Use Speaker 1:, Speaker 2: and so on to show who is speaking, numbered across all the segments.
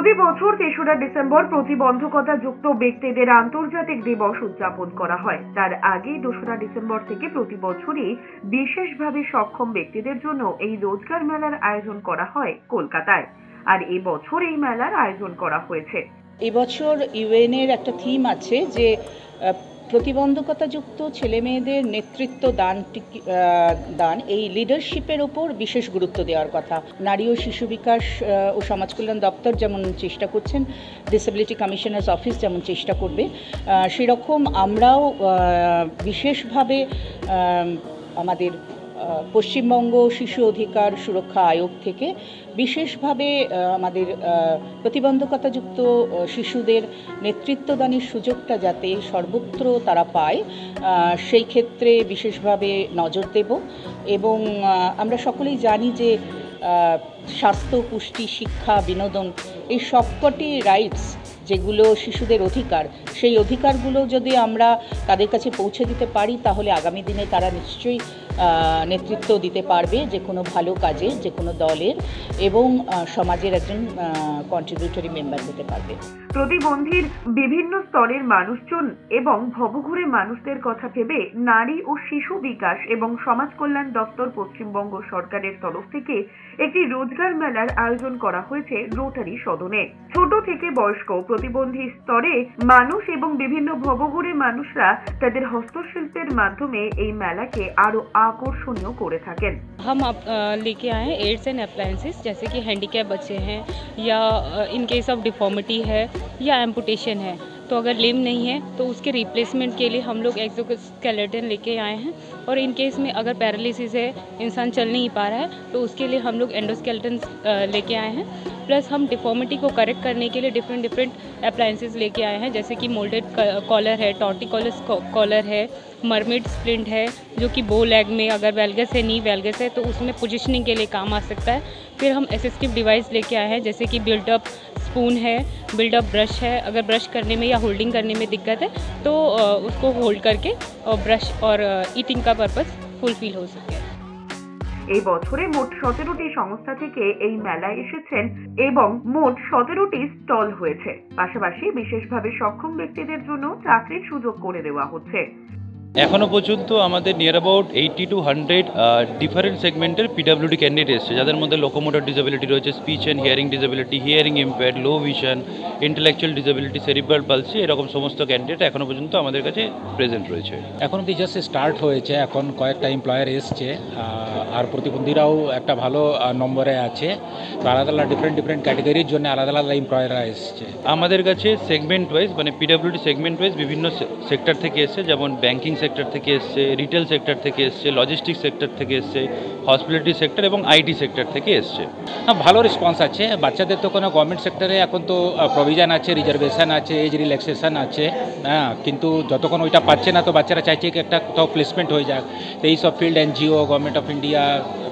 Speaker 1: প্রতি বছর ৩রা ডিসেম্বর প্রতিবন্ধকতাযুক্ত ব্যক্তিদের আন্তর্জাতিক দিবস উদযাপন করা হয়। তার আগে ২রা ডিসেম্বর থেকে প্রতি বছরই বিশেষভাবে সক্ষম ব্যক্তিদের জন্য এই রোজগার মেলার আয়োজন করা হয় কলকাতায়। আর এবছর এই মেলার আয়োজন করা হয়েছে।
Speaker 2: এবছর ইউএনের একটা থিম আছে যে প্রতিবন্ধকতাযুক্ত ছেলে মেয়েদের নেতৃত্ব দান এই লিডারশিপের ওপর বিশেষ গুরুত্ব দেওয়ার কথা। নারী ও শিশু বিকাশ ও সমাজ কল্যাণ দপ্তর যেমন চেষ্টা করছেন, ডিসেবিলিটি কমিশনার্স অফিস যেমন চেষ্টা করবে, সেরকম আমরাও বিশেষভাবে আমাদের পশ্চিমবঙ্গ শিশু অধিকার সুরক্ষা আয়োগ থেকে বিশেষভাবে আমাদের প্রতিবন্ধকতাযুক্ত শিশুদের নেতৃত্বদানের সুযোগটা যাতে সর্বত্র তারা পায় সেই ক্ষেত্রে বিশেষভাবে নজর দেব। এবং আমরা সকলেই জানি যে স্বাস্থ্য, পুষ্টি, শিক্ষা, বিনোদন এই সবকটি রাইটস যেগুলো শিশুদের অধিকার, সেই অধিকারগুলো যদি আমরা তাদের কাছে পৌঁছে দিতে পারি তাহলে আগামী দিনে তারা নিশ্চয়ই নেতৃত্ব দিতে পারবে যে কোনো ভালো কাজে, যে কোনো দলের, এবং সমাজের একজন কন্ট্রিবিউটরি মেম্বার হতে পারবে।
Speaker 1: প্রতিবন্ধীর বিভিন্ন স্তরের মানুষজন এবং ভবঘুরে মানুষদের কথা ভেবে নারী ও শিশু বিকাশ এবং সমাজ কল্যাণ দপ্তর পশ্চিমবঙ্গ সরকারের তরফ থেকে একটি রোজগার মেলার আয়োজন করা হয়েছে রোটারি সদনে। ছোট থেকে বয়স্ক প্রতিবন্ধী স্তরে মানুষ এবং বিভিন্ন ভবঘুরে মানুষরা তাদের হস্তশিল্পের মাধ্যমে এই মেলাকে আরো আকর্ষণীয় করে থাকেন।
Speaker 3: हम लेके आए हैं एड्स एंड अप्लायंसेस, जैसे कि हैंडीकैप बच्चे हैं या इन केस ऑफ डिफॉर्मिटी है या एम्पुटेशन है, तो अगर लिम्ब नहीं है तो उसके रिप्लेसमेंट के लिए हम लोग एक्सोस्केलेटन लेके आए हैं। और इन केस में अगर पैरालिसिस है, इंसान चल नहीं पा रहा है, तो उसके लिए हम लोग एंडोस्केलेटन लेके आए हैं। प्लस हम डिफॉर्मिटी को करेक्ट करने के लिए डिफरेंट अप्लायंसेस लेके आए हैं, जैसे कि मोल्डेड कॉलर है, टॉर्टिकोलस कॉलर है, मरमेड स्प्लिंट है जो कि बो लेग में अगर वेल्गस है, नी वेल्गस है तो उसमें पोजिशनिंग के लिए काम आ सकता है। फिर हम असिस्टिव डिवाइस लेके आए हैं, जैसे कि बिल्डअप स्पून है, बिल्डअप ब्रश है। अगर ब्रश करने में या होल्डिंग करने में दिक्कत है तो उसको होल्ड करके और ब्रश और ईटिंग का पर्पस फुलफिल हो सके।
Speaker 1: এই বছরে মোট 17টি সংস্থা থেকে এই মেলায় এসেছেন এবং মোট 17টি স্টল হয়েছে। পাশাপাশি বিশেষভাবে সক্ষম ব্যক্তিদের জন্য চাকরির সুযোগ করে দেওয়া হচ্ছে।
Speaker 4: এখনো পর্যন্ত আমাদের নিয়ার অ্যাবাউট 80 to 100 ডিফারেন্ট সেগমেন্টের পিডব্লিউডি ক্যান্ডিডেট এসছে, যাদের মধ্যে লোকোমোটর ডিসেবিলিটি রয়েছে, speech and hearing disability, hearing impaired, low vision, intellectual disability, cerebral palsy, এরকম সমস্ত ক্যান্ডিডেট এখনো পর্যন্ত আমাদের কাছে প্রেজেন্ট রয়েছে।
Speaker 5: এখন অব্দি জাস্ট স্টার্ট হয়েছে, এখন কয়েকটা এমপ্লয়ার এসছে আর প্রতিবন্ধীরাও একটা ভালো নম্বরে আছে। তো আলাদা আলাদা ডিফারেন্ট ক্যাটাগরির জন্য আলাদা আলাদা এমপ্লয়াররা এসছে আমাদের কাছে। সেগমেন্ট ওয়াইজ মানে পিডব্লিউডি সেগমেন্ট ওয়াইজ বিভিন্ন সেক্টর থেকে এসছে, যেমন ব্যাংকিং সেক্টর থেকে এসছে, রিটেল সেক্টর থেকে এসছে, লজিস্টিক সেক্টর থেকে এসছে, হসপিটালিটি সেক্টর এবং আইটি সেক্টর থেকে এসছে। ভালো রেসপন্স আছে। বাচ্চাদের তো কোনো গভর্নমেন্ট সেক্টরে এখন তো প্রভিশন আছে, রিজার্ভেশন আছে, এজ রিল্যাক্সেশন আছে, কিন্তু যতক্ষণ ওইটা পাচ্ছে না তো বাচ্চারা চাইছে কি একটা কোথাও প্লেসমেন্ট হয়ে যাক। তো এই সব field NGO, government of India,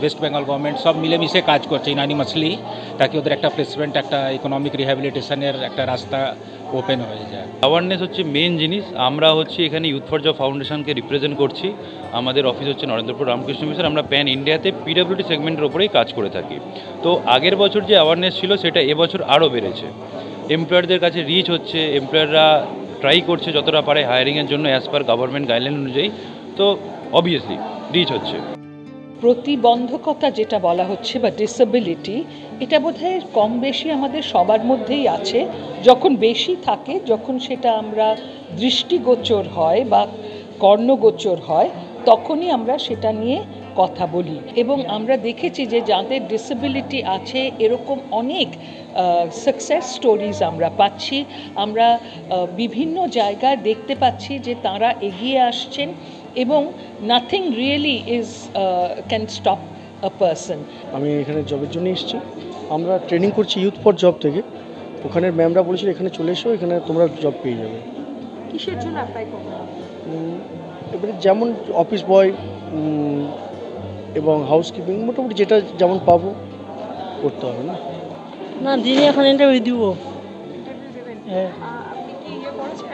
Speaker 5: West Bengal government সব মিলেমিশে কাজ করছে ইউনানিমাসলি, তাকে ওদের একটা প্লেসমেন্ট, একটা ইকোনমিক রিহ্যাবিলিটেশনের একটা রাস্তা ওপেন হয়ে যায়।
Speaker 4: অ্যাওয়ারনেস হচ্ছে মেন জিনিস। আমরা হচ্ছে এখানে ইউথ ফর জব ফাউন্ডেশনকে রিপ্রেজেন্ট করছি। আমাদের অফিস হচ্ছে নরেন্দ্রপুর রামকৃষ্ণ মিশন। আমরা প্যান ইন্ডিয়াতে পিডব্লিউডি সেগমেন্টের ওপরেই কাজ করে থাকি। তো আগের বছর যে অ্যাওয়ারনেস ছিল সেটা এবছর আরও বেড়েছে। এমপ্লয়ারদের কাছে রিচ হচ্ছে, এমপ্লয়াররা ট্রাই করছে যতটা পারে হায়ারিংয়ের জন্য অ্যাজ পার গভর্নমেন্ট গাইডলাইন অনুযায়ী। তো অবভিয়াসলি রিচ হচ্ছে।
Speaker 6: প্রতিবন্ধকতা যেটা বলা হচ্ছে বা ডিসেবিলিটি, এটা বোধহয় কম বেশি আমাদের সবার মধ্যেই আছে। যখন বেশি থাকে, যখন সেটা আমরা দৃষ্টিগোচর হয় বা কর্ণগোচর হয়, তখনই আমরা সেটা নিয়ে কথা বলি। এবং আমরা দেখেছি যে যাদের ডিসেবিলিটি আছে এরকম অনেক সাকসেস স্টোরিজ আমরা পাচ্ছি। আমরা বিভিন্ন জায়গায় দেখতে পাচ্ছি যে তারা এগিয়ে আসছেন এবং nothing really can stop a person.
Speaker 7: আমি এখানে জবের জন্য এসেছি। আমরা ট্রেনিং করছি ইউথ ফর জব থেকে। ওখানের ম্যামরা বলেছিল এখানে চলে এসো, এখানে তোমরা জব পেয়ে যাবে।
Speaker 6: কিসের জন্য অ্যাপ্লাই করবো?
Speaker 7: এবারে যেমন অফিস বয় এবং হাউসকিপিং, মোটামুটি যেটা যেমন পাবো করতে হবে। না
Speaker 8: না দিদি এখন ইন্টারভিউ দিব।
Speaker 6: হ্যাঁ। আপনি কি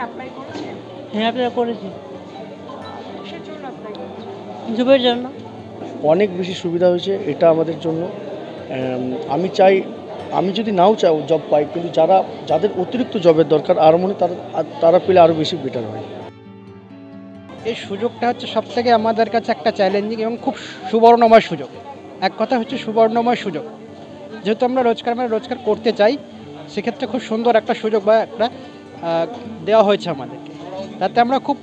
Speaker 6: অ্যাপ্লাই করেছেন?
Speaker 8: হ্যাঁ অ্যাপ্লাই করেছি। জবের জন্য
Speaker 7: অনেক বেশি সুবিধা হয়েছে এটা আমাদের জন্য। আমি চাই আমি যদি নাও চাও জব পাই, কিন্তু যাদের অতিরিক্ত জবের দরকার আর মনে তারা পেলে আরও বেশি বেটার হয়।
Speaker 9: এই সুযোগটা হচ্ছে সবথেকে আমাদের কাছে একটা চ্যালেঞ্জিং এবং খুব সুবর্ণময় সুযোগ। এক কথা হচ্ছে সুবর্ণময় সুযোগ, যেহেতু আমরা রোজগার করতে চাই, সেক্ষেত্রে খুব সুন্দর একটা সুযোগ বা একটা দেওয়া হয়েছে আমাদেরকে, তাতে আমরা খুব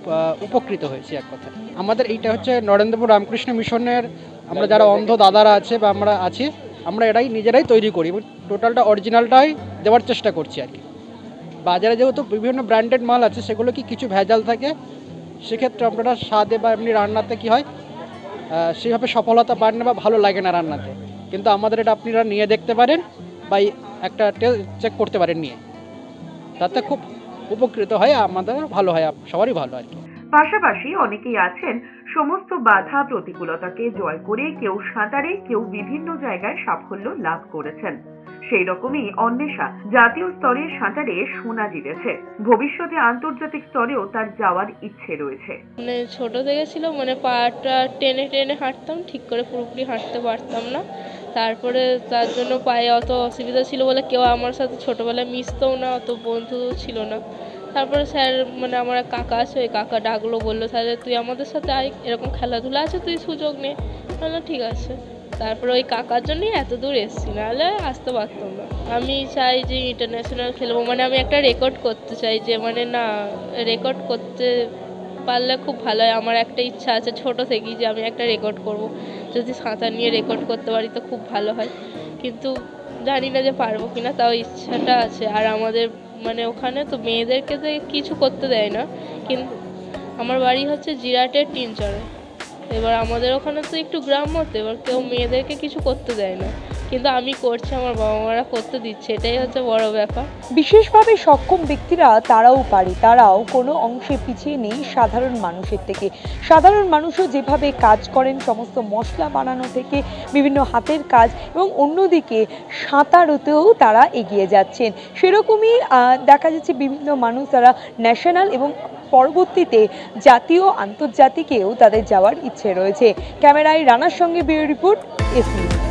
Speaker 9: উপকৃত হয়েছি। এক কথা আমাদের এইটা হচ্ছে নরেন্দ্রপুর রামকৃষ্ণ মিশনের আমরা যারা অন্ধ দাদারা আছে বা আমরা আছি, আমরা এটাই নিজেরাই তৈরি করি এবং টোটালটা অরিজিনালটাই দেওয়ার চেষ্টা করছি আর কি। বাজারে যেহেতু বিভিন্ন ব্র্যান্ডেড মাল আছে, সেগুলো কি কিছু ভেজাল থাকে, সেক্ষেত্রে আপনারা স্বাদে বা এমনি রান্নাতে কি হয় সেইভাবে সফলতা পান না বা ভালো লাগে না রান্নাতে। কিন্তু আমাদের এটা আপনারা নিয়ে দেখতে পারেন বা একটা চেক করতে পারেন নিয়ে, তাতে খুব উপকৃত হয়, আমাদের ভালো হয়, সবারই ভালো আর কি।
Speaker 1: পাশাপাশি অনেকেই আছেন সমস্ত বাধা প্রতিকূলতাকে জয় করে কেউ সাঁতারে, কেউ বিভিন্ন জায়গায় সাফল্য লাভ করেছেন। সেই রকমই অন্বেষা জাতীয় স্তরে সাঁতারে সোনা জিতেছে। ভবিষ্যতে আন্তর্জাতিক স্তরেও তার যাওয়ার ইচ্ছে রয়েছে।
Speaker 10: মানে ছোট থেকে ছিল, মানে পাটা টেনে টেনে হাঁটতাম, ঠিক করে পুরোপুরি হাঁটতে পারতাম না। তারপরে তার জন্য পায়ে অত অসুবিধা ছিল বলে কেউ আমার সাথে ছোটবেলায় মিশতেও না, অত বন্ধু ছিল না। তারপরে স্যার, মানে আমার এক কাকা আছে, ওই কাকা ডাকলো, বললো স্যার তুই আমাদের সাথে আয়, এরকম খেলাধুলা আছে, তুই সুযোগ নে। বললাম ঠিক আছে। তারপরে ওই কাকার জন্যই এত দূর এসেছি, নাহলে আসতে পারতাম না। আমি চাই যে ইন্টারন্যাশনাল খেলবো, মানে আমি একটা রেকর্ড করতে চাই, যে মানে না রেকর্ড করতে পারলে খুব ভালো হয়। আমার একটা ইচ্ছা আছে ছোট থেকেই যে আমি একটা রেকর্ড করব, যদি সাঁতার নিয়ে রেকর্ড করতে পারি তো খুব ভালো হয়, কিন্তু জানি না যে পারবো কিনা, তাও ইচ্ছাটা আছে। আর আমাদের মানে ওখানে তো মেয়েদেরকে তো কিছু করতে দেয় না, কিন্তু আমার বাড়ি হচ্ছে জিরাটের টিনচরে। এবার আমাদের ওখানে তো একটু গ্রাম্যতে, এবার কেউ মেয়েদেরকে কিছু করতে দেয় না, কিন্তু আমি করছি, আমার বাবা মারা করতে দিচ্ছে, এটাই হচ্ছে বড় ব্যাপার।
Speaker 11: বিশেষভাবে সক্ষম ব্যক্তিরা তারাও পারে, তারাও কোনো অংশে পিছিয়ে নেই সাধারণ মানুষের থেকে। সাধারণ মানুষও যেভাবে কাজ করেন, সমস্ত মশলা বানানো থেকে বিভিন্ন হাতের কাজ, এবং অন্যদিকে সাঁতারতেও তারা এগিয়ে যাচ্ছেন। সেরকমই দেখা যাচ্ছে বিভিন্ন মানুষ তারা ন্যাশনাল এবং পরবর্তীতে জাতীয় আন্তর্জাতিকেও তাদের যাওয়ার ইচ্ছে রয়েছে। ক্যামেরায় রানার সঙ্গে ব্যুরো রিপোর্ট, এস নিউজ।